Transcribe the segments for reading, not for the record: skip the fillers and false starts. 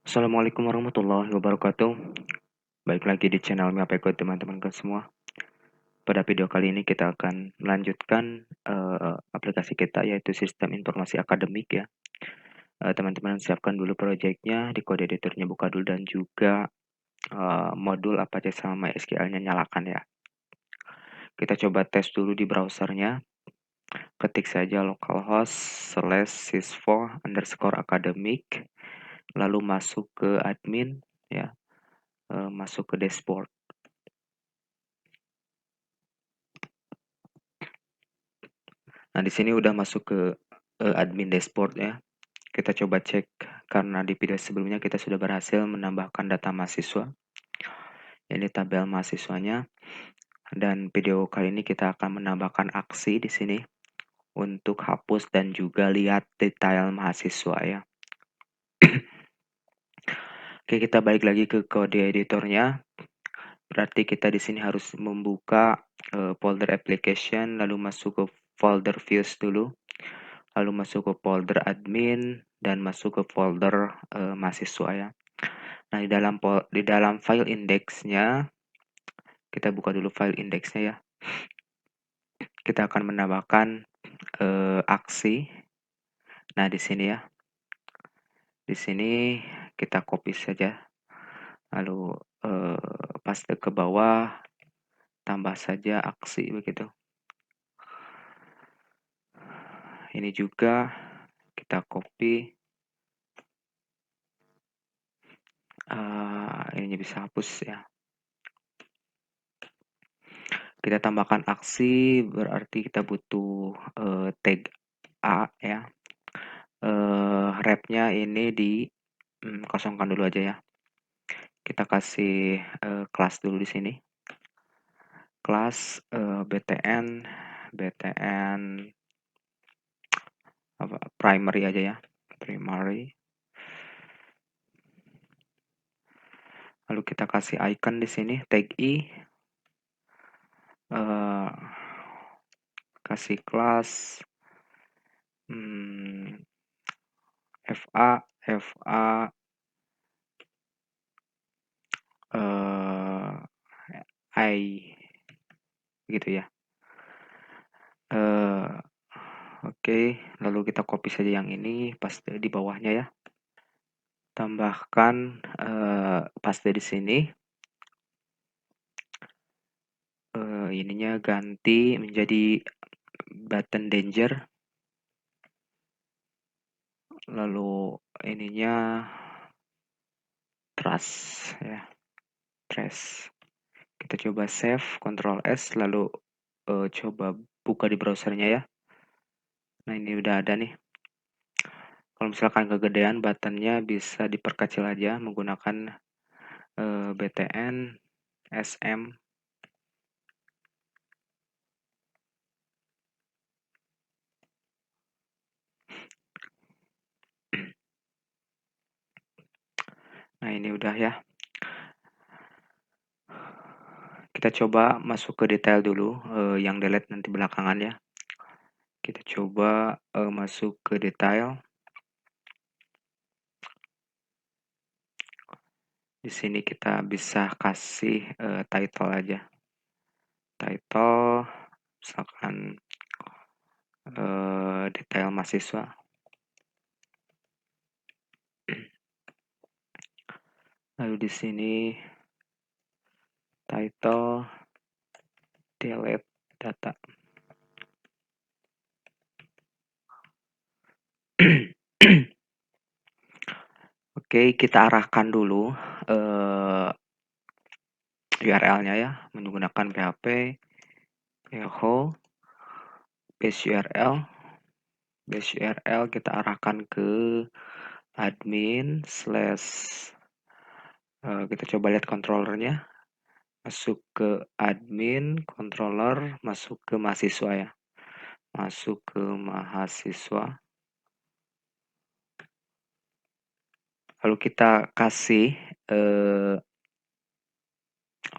Assalamualaikum warahmatullahi wabarakatuh. Baik lagi di channel Miapeko teman-teman semua. Pada video kali ini kita akan melanjutkan aplikasi kita yaitu sistem informasi akademik ya. Teman-teman siapkan dulu proyeknya, di kode editornya buka dulu dan juga modul Apache sama MySQL-nya nyalakan ya. Kita coba tes dulu di browsernya. Ketik saja localhost/sys4_academic, lalu masuk ke admin ya, masuk ke dashboard. Nah, di sini udah masuk ke admin dashboard ya. Kita coba cek karena di video sebelumnya kita sudah berhasil menambahkan data mahasiswa. Ini tabel mahasiswanya. Dan video kali ini kita akan menambahkan aksi di sini untuk hapus dan juga lihat detail mahasiswa ya. Oke, kita balik lagi ke kode editornya. Berarti kita di sini harus membuka folder application, lalu masuk ke folder views dulu, lalu masuk ke folder admin dan masuk ke folder mahasiswa ya. Nah, di dalam file indeksnya kita buka dulu file indeksnya ya. Kita akan menambahkan aksi. Nah, di sini ya. Di sini kita copy saja. Lalu paste ke bawah, tambah saja aksi begitu. Ini juga kita copy. Ininya bisa hapus ya. Kita tambahkan aksi berarti kita butuh tag A ya. Wrap-nya ini kosongkan dulu aja ya. Kita kasih kelas dulu di sini. Kelas btn primary aja ya. Primary. Lalu kita kasih icon di sini tag I. Kasih kelas FA I gitu ya. Oke, lalu kita copy saja yang ini, paste di bawahnya ya. Tambahkan paste di sini. Ininya ganti menjadi button danger. Lalu ininya trust ya. Trace. Kita coba save, Ctrl S, lalu coba buka di browsernya ya. Nah, ini udah ada nih. Kalau misalkan kegedean buttonnya bisa diperkecil aja menggunakan btn sm. Nah, ini udah ya. Kita coba masuk ke detail dulu, yang delete nanti belakangan ya. Kita coba masuk ke detail. Di sini kita bisa kasih title aja. Title, misalkan detail mahasiswa. Lalu di sini title delete data. Oke, kita arahkan dulu URL-nya ya menggunakan PHP echo base URL kita arahkan ke admin slash kita coba lihat controllernya, masuk ke admin controller, masuk ke mahasiswa ya, masuk ke mahasiswa, lalu kita kasih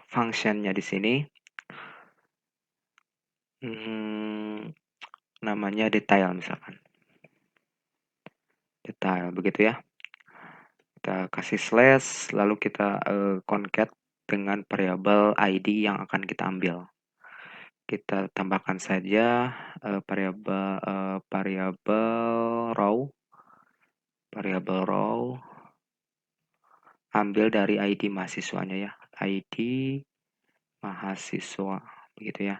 functionnya di sini, namanya detail misalkan, detail begitu ya. kita kasih slash, lalu kita concat dengan variabel ID yang akan kita ambil. Kita tambahkan saja variabel row, ambil dari ID mahasiswanya ya, ID mahasiswa, begitu ya.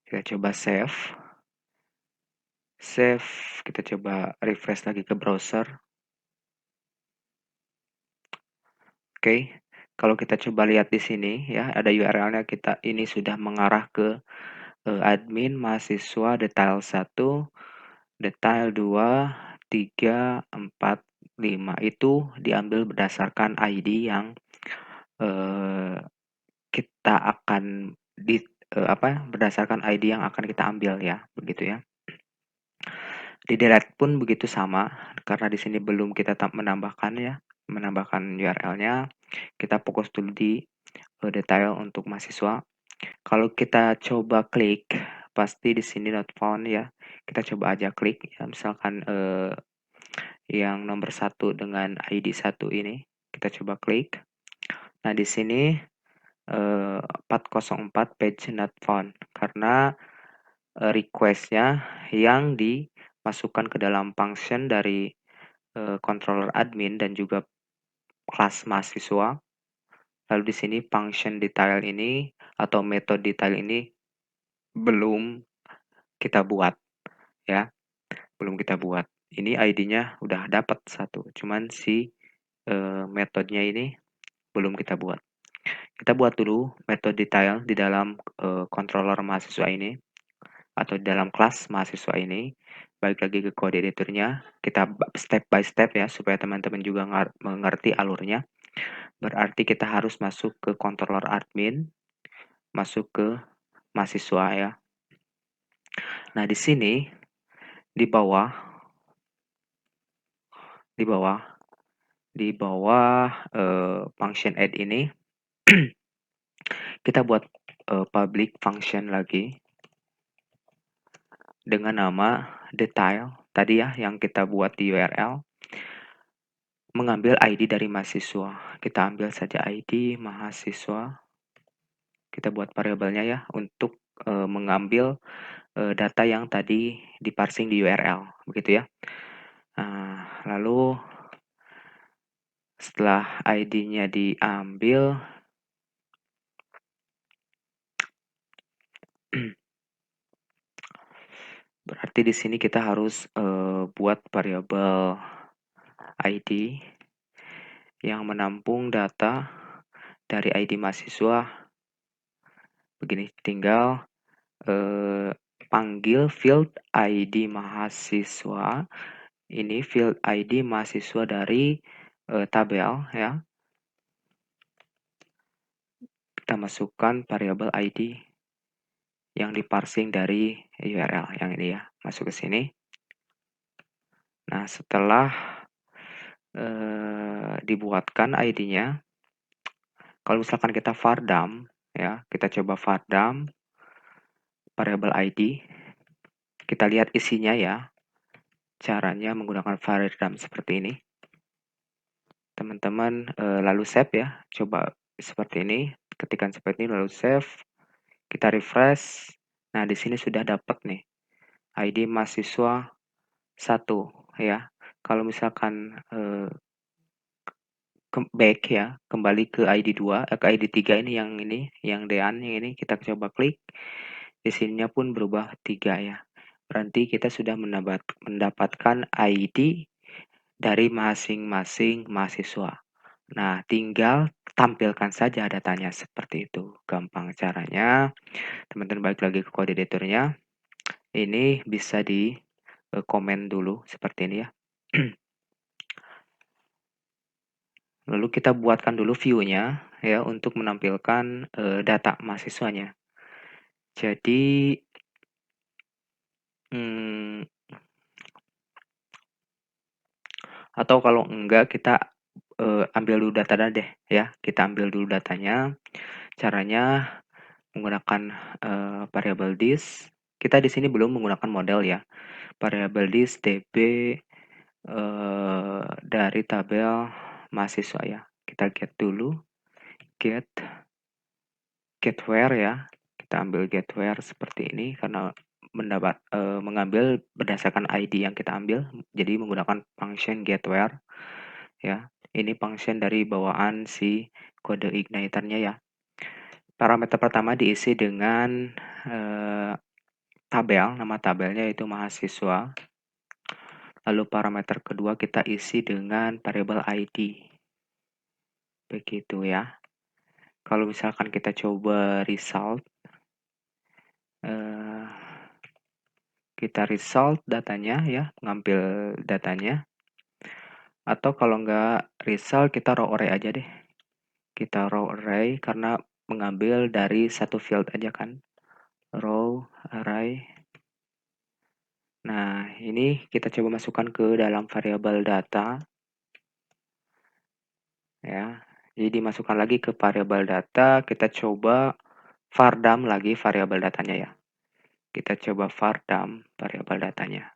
Kita coba save, kita coba refresh lagi ke browser. Oke, kalau kita coba lihat di sini ya, ada URL-nya, kita ini sudah mengarah ke admin mahasiswa detail 1, detail 2, 3, 4, 5. Itu diambil berdasarkan ID yang kita akan berdasarkan ID yang akan kita ambil ya, begitu ya. Di delete pun begitu sama, karena di sini belum kita menambahkan URL-nya. Kita fokus dulu di detail untuk mahasiswa. Kalau kita coba klik, pasti di sini not found ya. Kita coba aja klik ya, misalkan yang nomor 1 dengan ID 1 ini, kita coba klik. Nah, di sini 404 page not found, karena request-nya yang dimasukkan ke dalam function dari controller admin dan juga kelas mahasiswa. Lalu di sini function detail ini atau metode detail ini belum kita buat ya, belum kita buat. Ini ID-nya udah dapat satu, cuman si metodenya ini belum kita buat. Kita buat dulu metode detail di dalam controller mahasiswa ini atau di dalam kelas mahasiswa ini. Balik lagi ke kode editornya, kita step by step ya supaya teman-teman juga mengerti alurnya. Berarti kita harus masuk ke controller admin, masuk ke mahasiswa ya. Nah, di sini di bawah function add ini kita buat public function lagi dengan nama detail tadi ya yang kita buat di URL, mengambil ID dari mahasiswa. Kita ambil saja ID mahasiswa. Kita buat variabelnya ya untuk mengambil data yang tadi diparsing di URL, begitu ya. Nah, lalu setelah ID-nya diambil, berarti di sini kita harus buat variabel ID yang menampung data dari ID mahasiswa. Begini, tinggal panggil field ID mahasiswa. Ini field ID mahasiswa dari tabel ya. Kita masukkan variabel ID yang diparsing dari URL yang ini ya, masuk ke sini. Nah, setelah dibuatkan ID-nya, kalau misalkan kita var dump ya, kita coba var dump variabel ID, kita lihat isinya ya. Caranya menggunakan var dump seperti ini. Teman-teman lalu save ya, coba seperti ini, ketikkan seperti ini lalu save, kita refresh. Nah, di sini sudah dapat nih ID mahasiswa 1 ya. Kalau misalkan back ya, kembali ke ID 2, ke ID 3 ini, yang Dean yang ini, kita coba klik. Di sininya pun berubah 3 ya. Berarti kita sudah mendapatkan ID dari masing-masing mahasiswa. Nah, tinggal tampilkan saja datanya seperti itu. Gampang caranya. Teman-teman balik lagi ke kode editornya. Ini bisa di komen dulu seperti ini ya. Lalu kita buatkan dulu view-nya ya untuk menampilkan data mahasiswanya. Jadi atau kalau enggak kita ambil dulu data deh ya. Kita ambil dulu datanya. Caranya menggunakan variabel this. Kita di sini belum menggunakan model ya. Variabel this db dari tabel mahasiswa ya. Kita get dulu, get get where ya. Kita ambil get where seperti ini karena mengambil berdasarkan ID yang kita ambil, jadi menggunakan function get where ya. Ini function dari bawaan si kode igniternya ya. Parameter pertama diisi dengan nama tabelnya itu mahasiswa. Lalu parameter kedua kita isi dengan variabel ID. Begitu ya. Kalau misalkan kita coba result, kita result datanya ya, ngambil datanya. Atau kalau nggak result, kita raw array aja deh. Kita raw array karena mengambil dari satu field aja kan. Raw array. Nah, ini kita coba masukkan ke dalam variabel data. Ya, jadi dimasukkan lagi ke variabel data, kita coba vardam lagi variabel datanya ya. Kita coba vardam variabel datanya.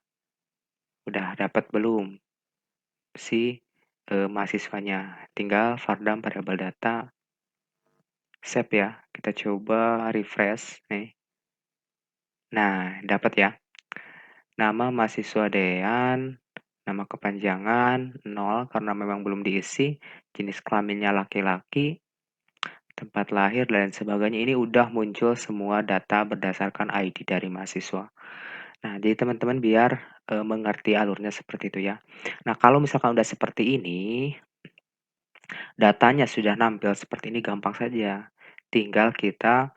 Udah dapat belum si mahasiswanya? Tinggal vardam variabel data. Save ya. Kita coba refresh nih. Nah, dapat ya. Nama mahasiswa Dean, nama kepanjangan 0 karena memang belum diisi, jenis kelaminnya laki-laki, tempat lahir dan sebagainya. Ini udah muncul semua data berdasarkan ID dari mahasiswa. Nah, jadi teman-teman biar mengerti alurnya seperti itu ya. Nah, kalau misalkan udah seperti ini, datanya sudah nampil seperti ini gampang saja. Tinggal kita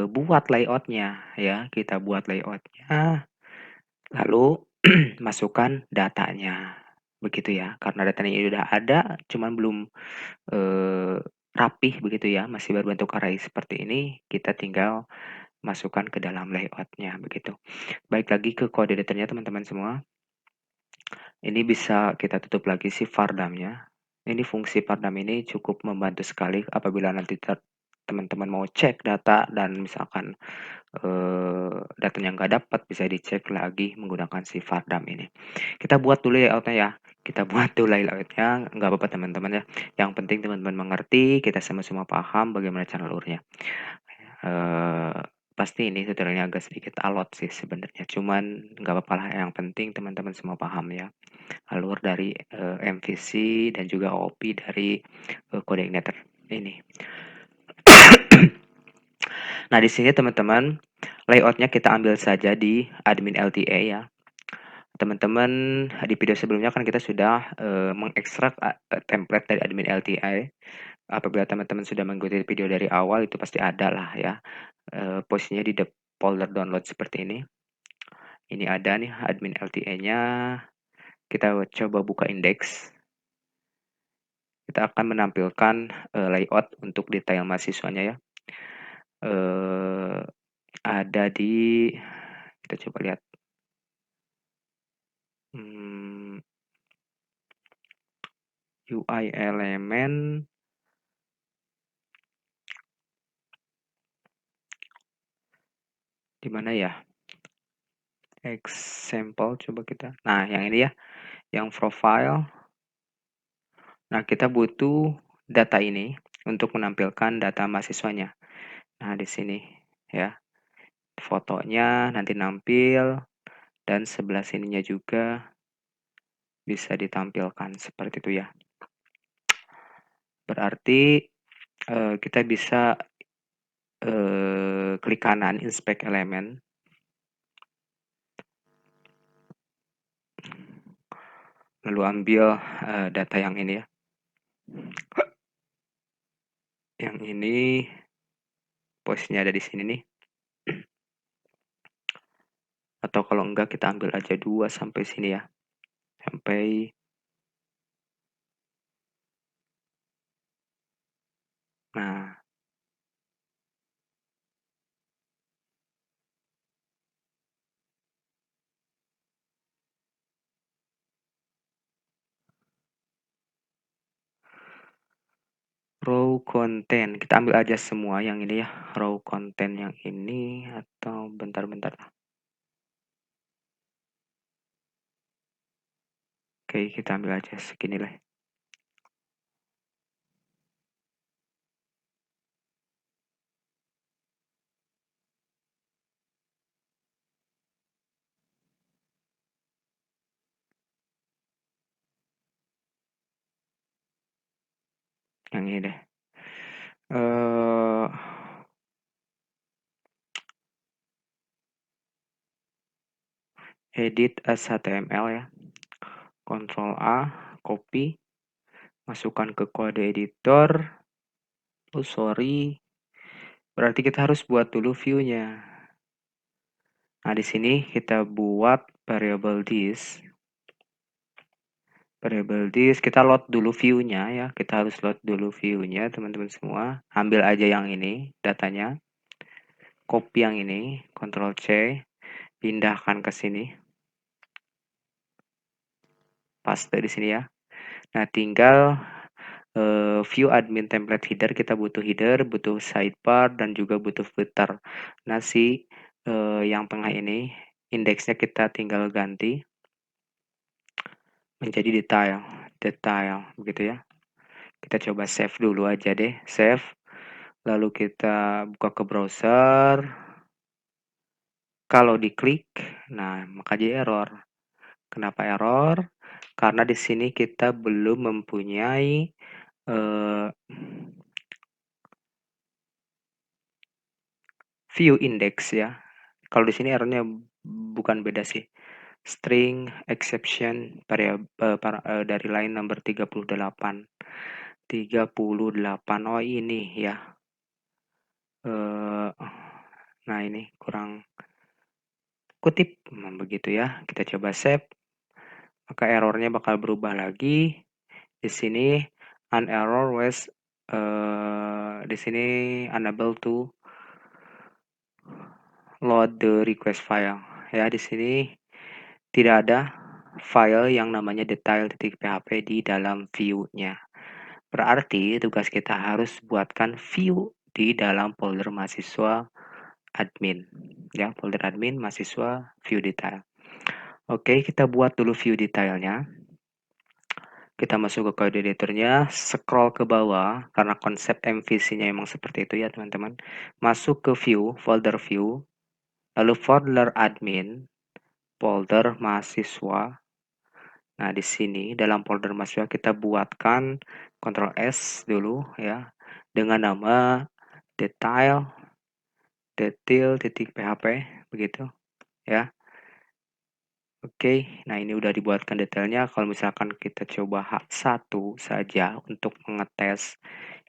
buat layoutnya ya. Kita buat layoutnya, lalu masukkan datanya. Begitu ya. Karena datanya ini udah ada, cuman belum rapih begitu ya, masih berbentuk array seperti ini, kita tinggal masukkan ke dalam layoutnya begitu. Baik lagi ke kode editornya teman-teman semua. Ini bisa kita tutup lagi si vardamnya. Ini fungsi vardam ini cukup membantu sekali apabila nanti teman-teman mau cek data dan misalkan datanya nggak dapat bisa dicek lagi menggunakan si vardam ini. Kita buat dulu layoutnya ya. Kita buat dulu layoutnya, nggak apa-apa teman-teman ya. Yang penting teman-teman mengerti, kita sama-sama paham bagaimana cara alurnya. Pasti ini tutorialnya agak sedikit alot sih sebenarnya, cuman nggak apa-apa lah, yang penting teman-teman semua paham ya, alur dari MVC dan juga OOP dari kode igniter ini. Nah, di sini teman-teman, layoutnya kita ambil saja di admin LTA ya. Teman-teman, di video sebelumnya kan kita sudah mengekstrak template dari admin LTA. Apabila teman-teman sudah mengikuti video dari awal, itu pasti ada lah ya. Posisinya di the folder download seperti ini. Ini ada nih admin LTA-nya. Kita coba buka indeks. Kita akan menampilkan layout untuk detail mahasiswanya ya. Ada di, kita coba lihat. UI elemen. Di mana ya? Example coba kita. Nah, yang ini ya, yang profile. Nah, kita butuh data ini untuk menampilkan data mahasiswanya. Nah, di sini ya. Fotonya nanti nampil dan sebelah sininya juga bisa ditampilkan seperti itu ya. Berarti kita bisa klik kanan inspect elemen. Lalu ambil data yang ini ya. Yang ini posisinya ada di sini nih. Atau kalau enggak kita ambil aja 2 sampai sini ya. Sampai nah, row content. Kita ambil aja semua yang ini ya. Row content yang ini atau bentar-bentar. Oke, kita ambil aja segini lah. Yang ini deh. Eh edit as HTML ya. Ctrl A, copy, masukkan ke kode editor. Oh, sorry. Berarti kita harus buat dulu view-nya. Nah, di sini kita buat variable this. Variable this, kita load dulu view-nya ya. Kita harus load dulu view-nya, teman-teman semua. Ambil aja yang ini, datanya. Copy yang ini, Ctrl C, pindahkan ke sini. Paste di sini ya. Nah, tinggal view admin template header, kita butuh header, butuh sidebar, dan juga butuh footer. Nah, yang tengah ini, indeksnya kita tinggal ganti menjadi detail, begitu ya. Kita coba save dulu aja deh, save. Lalu kita buka ke browser. Kalau diklik, nah maka jadi error. Kenapa error? Karena di sini kita belum mempunyai eh, view index ya. Kalau di sini errornya bukan beda sih. String exception dari line number 38. 38. Oh, ini ya. Eh, nah, ini kurang kutip. Begitu ya. Kita coba save. Maka errornya bakal berubah lagi. Di sini an error was di sini unable to load the request file. Ya, di sini tidak ada file yang namanya detail.php di dalam view-nya. Berarti tugas kita harus buatkan view di dalam folder mahasiswa admin. Ya, folder admin mahasiswa view detail. Oke, kita buat dulu view detailnya. Kita masuk ke kode editornya, scroll ke bawah, karena konsep MVC-nya emang seperti itu ya teman-teman. Masuk ke view, folder view, lalu folder admin, folder mahasiswa. Nah, di sini dalam folder mahasiswa kita buatkan Ctrl S dulu ya, dengan nama detail.php, begitu ya. Oke, nah ini udah dibuatkan detailnya. Kalau misalkan kita coba H1 saja untuk mengetes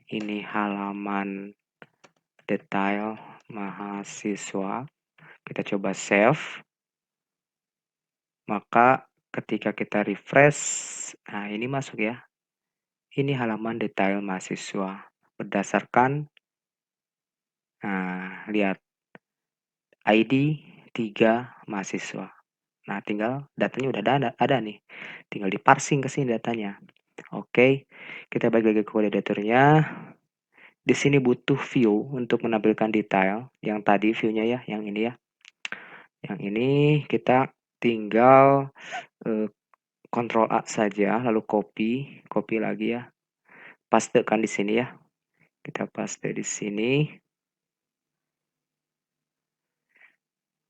ini halaman detail mahasiswa, kita coba save, maka ketika kita refresh, nah ini masuk ya. Ini halaman detail mahasiswa berdasarkan, nah lihat ID 3 mahasiswa. Nah, tinggal datanya udah ada nih. Tinggal diparsing ke sini datanya. Oke, kita balik lagi ke kode editornya. Di sini butuh view untuk menampilkan detail. Yang tadi view-nya ya, yang ini ya. Yang ini kita tinggal Ctrl A saja, lalu copy lagi ya. Pastekan di sini ya. Kita paste di sini.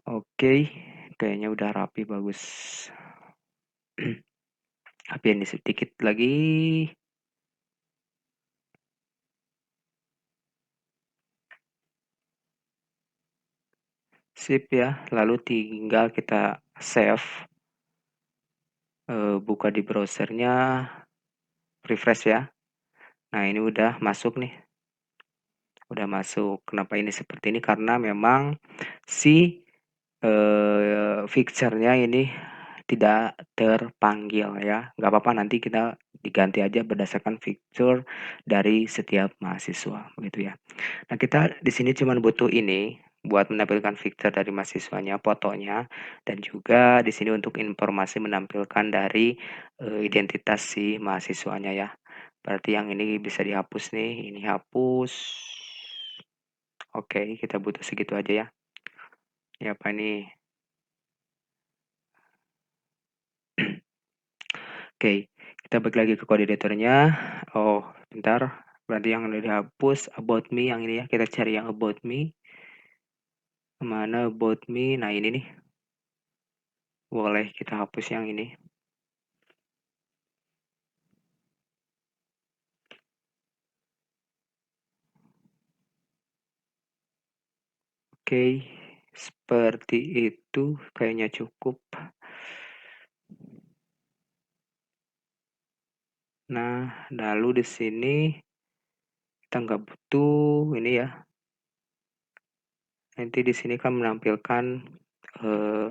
Oke, kayaknya udah rapi, bagus. Tapi ini sedikit lagi. Sip ya, lalu tinggal kita save. Buka di browsernya, refresh ya. Nah, ini udah masuk nih. Udah masuk. Kenapa ini seperti ini? Karena memang si fixture-nya ini tidak terpanggil ya. Nggak apa-apa, nanti kita diganti aja berdasarkan fixture dari setiap mahasiswa, begitu ya. Nah, kita di sini cuma butuh ini buat menampilkan fixture dari mahasiswanya, fotonya, dan juga di sini untuk informasi menampilkan dari identitas si mahasiswanya ya. Berarti yang ini bisa dihapus nih, ini hapus. Oke, kita butuh segitu aja ya. Ya, apa ini? Oke, kita balik lagi ke kode editornya. Oh, bentar. Berarti yang udah dihapus about me yang ini ya. Kita cari yang about me. Mana about me? Nah, ini nih. Boleh kita hapus yang ini. Oke, seperti itu kayaknya cukup. Nah, lalu di sini kita nggak butuh ini ya. Nanti di sini kan menampilkan eh,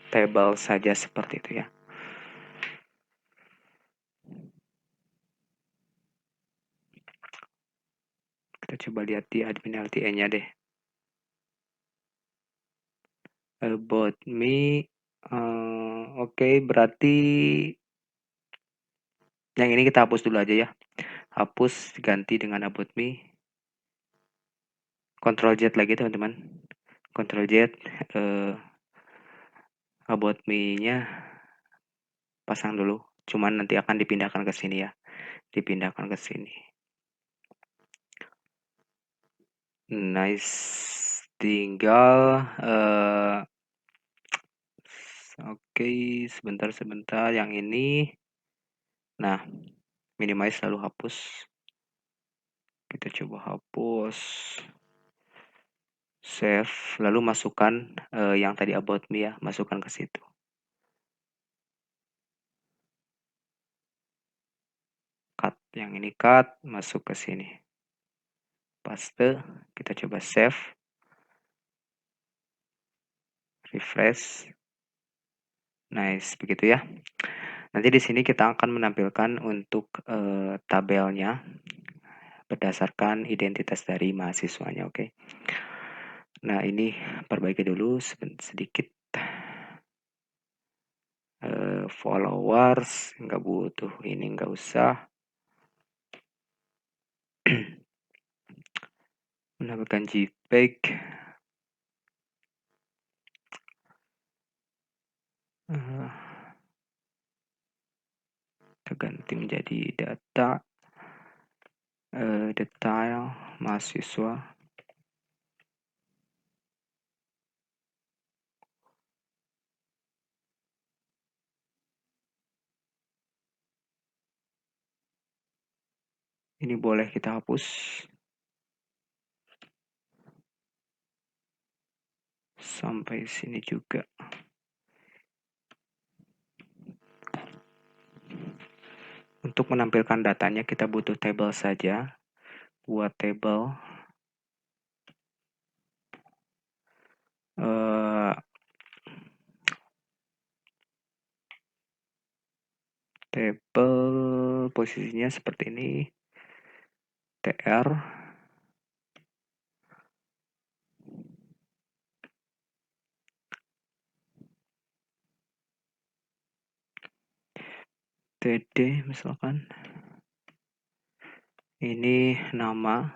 table saja seperti itu ya. Kita coba lihat di admin LTE-nya deh. About me. Oke, berarti yang ini kita hapus dulu aja ya. Hapus ganti dengan about me. Ctrl Z lagi teman-teman. Ctrl Z. About me-nya pasang dulu. Cuman nanti akan dipindahkan ke sini ya. Dipindahkan ke sini. Nice. Tinggal oke, sebentar yang ini. Nah, minimize lalu hapus. Kita coba hapus. Save, lalu masukkan yang tadi about me ya, masukkan ke situ. Cut, yang ini cut, masuk ke sini. Paste, kita coba save. Refresh. Nice, begitu ya. Nanti di sini kita akan menampilkan untuk tabelnya berdasarkan identitas dari mahasiswanya, oke. Nah, ini perbaiki dulu sedikit. Followers, nggak butuh ini, nggak usah. Menambahkan JPEG. Kita ganti menjadi data. Detail mahasiswa. Ini boleh kita hapus. Sampai sini juga. Untuk menampilkan datanya kita butuh table saja. Buat table. Table posisinya seperti ini. TR. TD misalkan. Ini nama.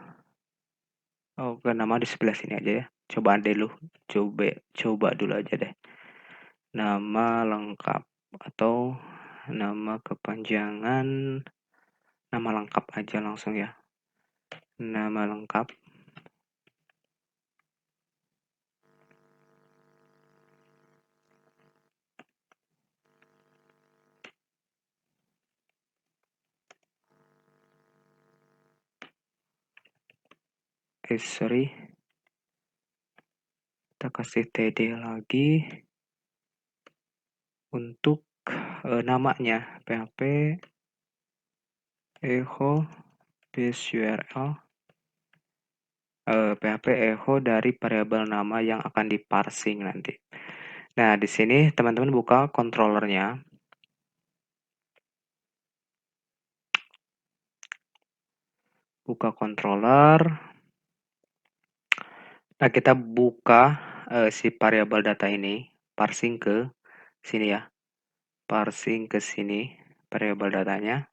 Oh, bukan nama, di sebelah sini aja ya. Coba dulu. Coba dulu aja deh. Nama lengkap atau nama kepanjangan. Nama lengkap aja langsung ya. Nama lengkap. Sorry. Kita kasih TD lagi. Untuk namanya PHP echo base URL. PHP echo dari variabel nama yang akan diparsing nanti. Nah, di sini teman-teman buka controllernya. Buka controller. Nah, kita buka si variabel data ini, parsing ke sini ya. Parsing ke sini variabel datanya.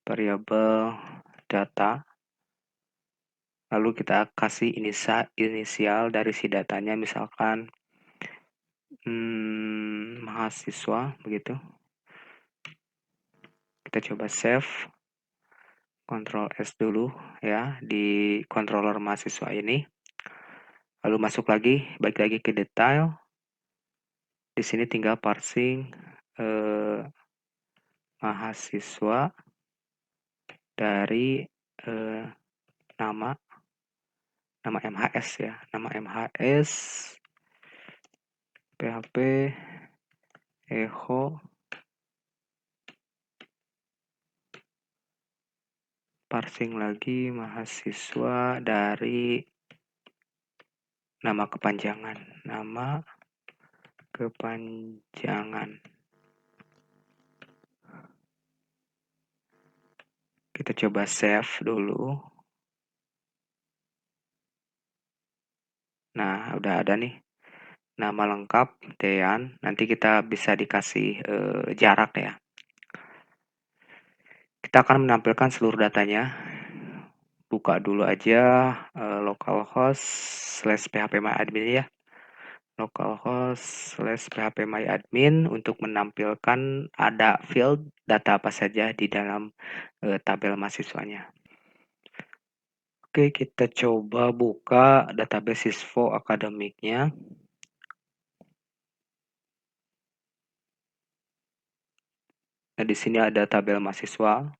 Variabel data. Lalu kita kasih inisial dari si datanya, misalkan mahasiswa begitu. kita coba save, Ctrl S dulu ya di controller mahasiswa ini. Lalu masuk lagi, balik lagi ke detail. Di sini tinggal parsing mahasiswa dari nama MHS ya, nama MHS, PHP, echo, parsing lagi mahasiswa dari nama kepanjangan. Kita coba save dulu. Nah, udah ada nih. Nama lengkap Dean. Nanti kita bisa dikasih jarak ya. Kita akan menampilkan seluruh datanya. Buka dulu aja localhost/phpMyAdmin ya. Localhost/phpMyAdmin untuk menampilkan ada field data apa saja di dalam tabel mahasiswanya. Oke, kita coba buka database Sisvo akademiknya. Nah, di sini ada tabel mahasiswa.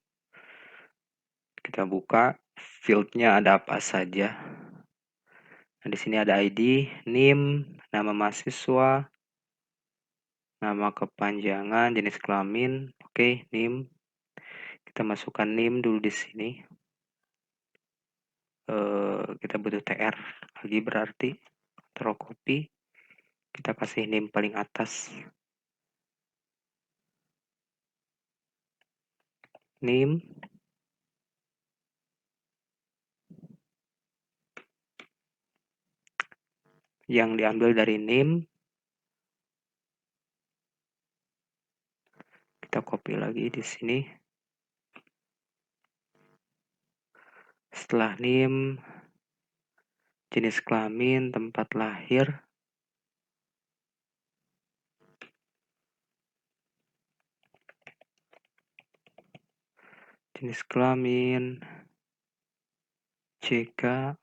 Kita buka, fieldnya ada apa saja. Nah, di sini ada ID, NIM, nama mahasiswa, nama kepanjangan, jenis kelamin. Oke, NIM. Kita masukkan NIM dulu di sini. Kita butuh TR lagi berarti. Ctrl copy. Kita kasih NIM paling atas. NIM. Yang diambil dari NIM. Kita copy lagi di sini. Setelah NIM, jenis kelamin, tempat lahir. Jenis kelamin, CK,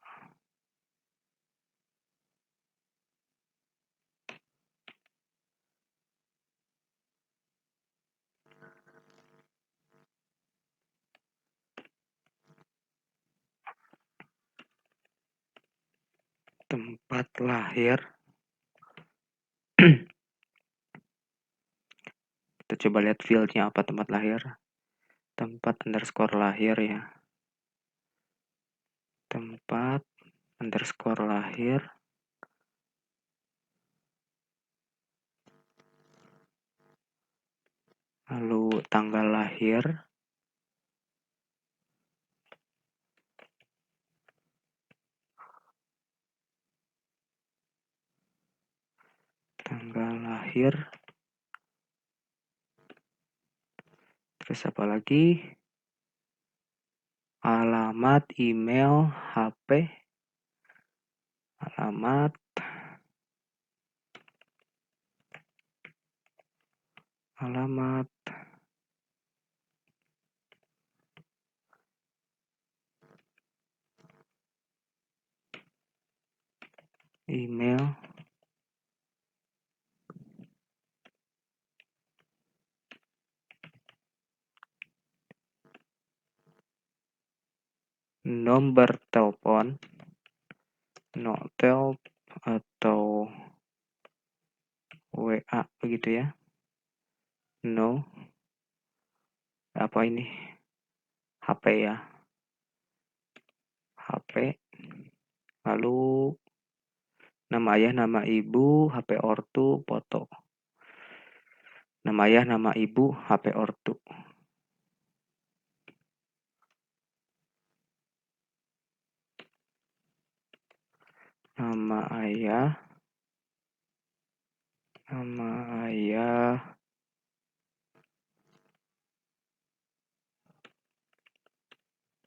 tempat lahir. Kita coba lihat fieldnya apa tempat lahir. Tempat underscore lahir ya. Tempat underscore lahir. Lalu tanggal lahir. Tanggal lahir. Terus apa lagi? Alamat, email, HP. Alamat. Alamat. Email. Nomor telepon. Notel atau WA begitu ya. No. Apa ini? HP ya. HP. Lalu nama ayah, nama ibu, HP ortu, foto. Nama ayah, nama ibu, HP ortu. Nama ayah, nama ayah,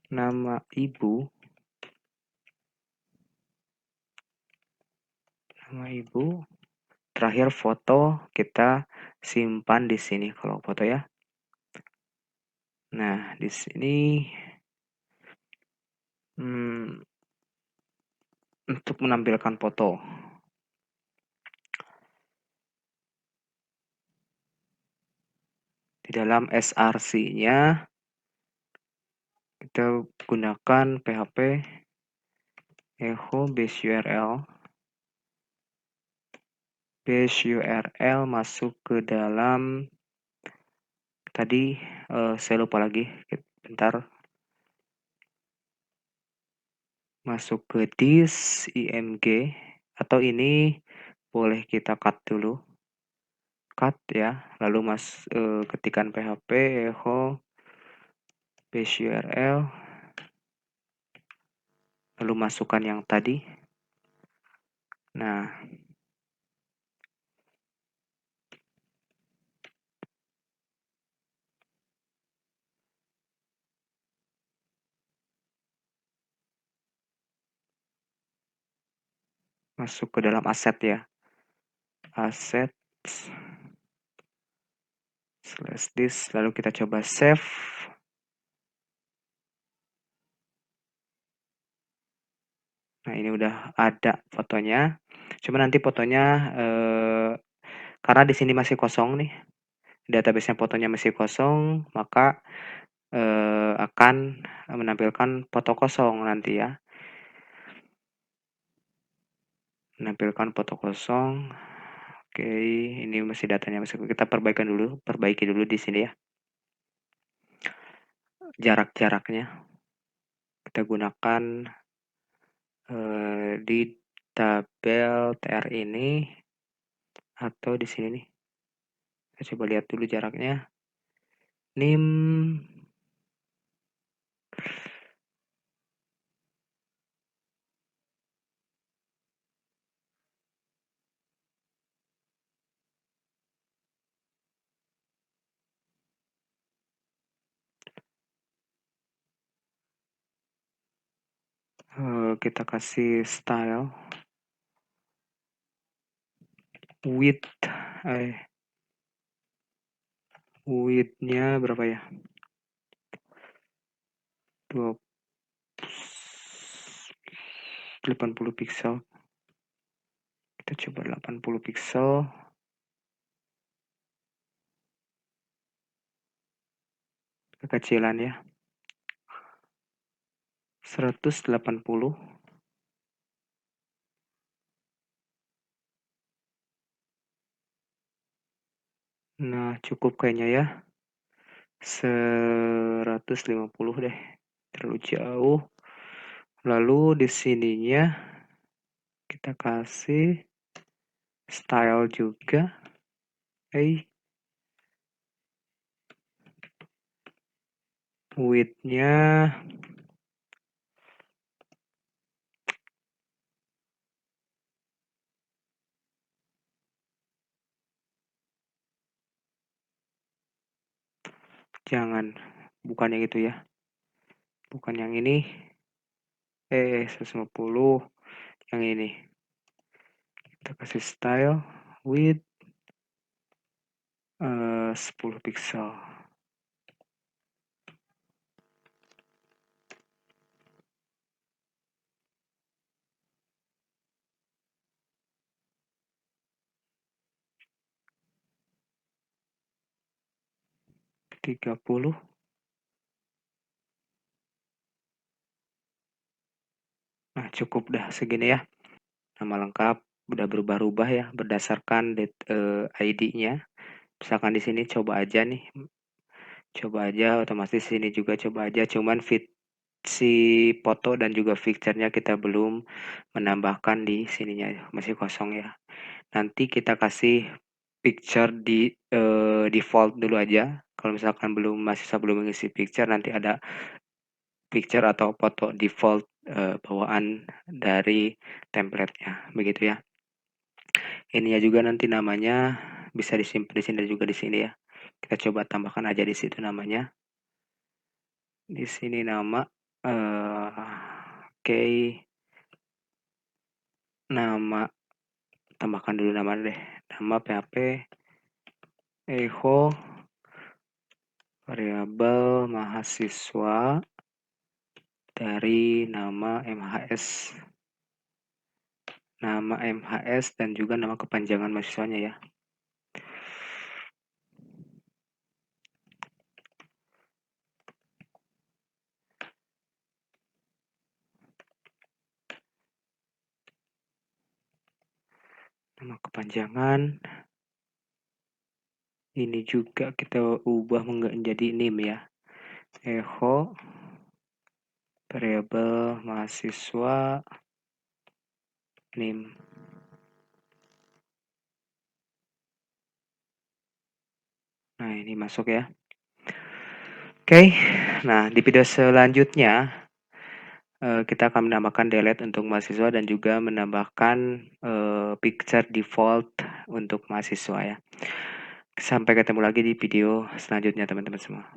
nama ibu, nama ibu. Terakhir foto kita simpan di sini kalau foto ya. Nah, di sini untuk menampilkan foto. Di dalam src-nya kita gunakan PHP echo base URL masuk ke dalam tadi saya lupa lagi, bentar. Masuk ke this img atau ini boleh kita cut dulu. Cut ya, lalu ketikkan PHP echo base URL, lalu masukkan yang tadi. Nah, masuk ke dalam aset ya. Aset /this, lalu kita coba save. Nah, ini udah ada fotonya. Cuma nanti fotonya karena di sini masih kosong nih. Database-nya fotonya masih kosong, maka akan menampilkan foto kosong nanti ya. Menampilkan foto kosong. Oke, ini masih datanya masih kita perbaiki dulu di sini ya. Jarak-jaraknya kita gunakan di tabel TR ini atau di sini nih. Kita coba lihat dulu jaraknya. NIM kita kasih style width-nya berapa ya? 80 pixel. Kita coba 80 pixel. Kekecilan ya. 180. Nah, cukup kayaknya ya. 150 deh. Terlalu jauh. Lalu di sininya kita kasih style juga. Width-nya jangan, bukan yang itu ya. Bukan yang ini. 150. Yang ini. Kita kasih style width 10 pixel. Tiga puluh. Nah, cukup dah segini ya. Nama lengkap udah berubah-ubah ya berdasarkan ID-nya. Misalkan di sini coba aja nih. Coba aja otomatis sini juga coba aja, cuman si foto dan juga picture-nya kita belum menambahkan di sininya, masih kosong ya. Nanti kita kasih picture di default dulu aja. Kalau misalkan belum mengisi picture, nanti ada picture atau foto default bawaan dari template-nya, begitu ya. Ininya juga nanti namanya bisa disimpan di sini dan juga di sini ya. Kita coba tambahkan aja di situ namanya. Di sini nama oke. Nama tambahkan dulu nama deh. Nama PHP echo variabel mahasiswa dari nama MHS dan juga nama kepanjangan mahasiswanya ya. Nama kepanjangan ini juga kita ubah menjadi name ya. Echo variabel mahasiswa name. Nah, ini masuk ya. Oke. Nah, di video selanjutnya kita akan menambahkan delete untuk mahasiswa dan juga menambahkan picture default untuk mahasiswa ya. Sampai ketemu lagi di video selanjutnya teman-teman semua.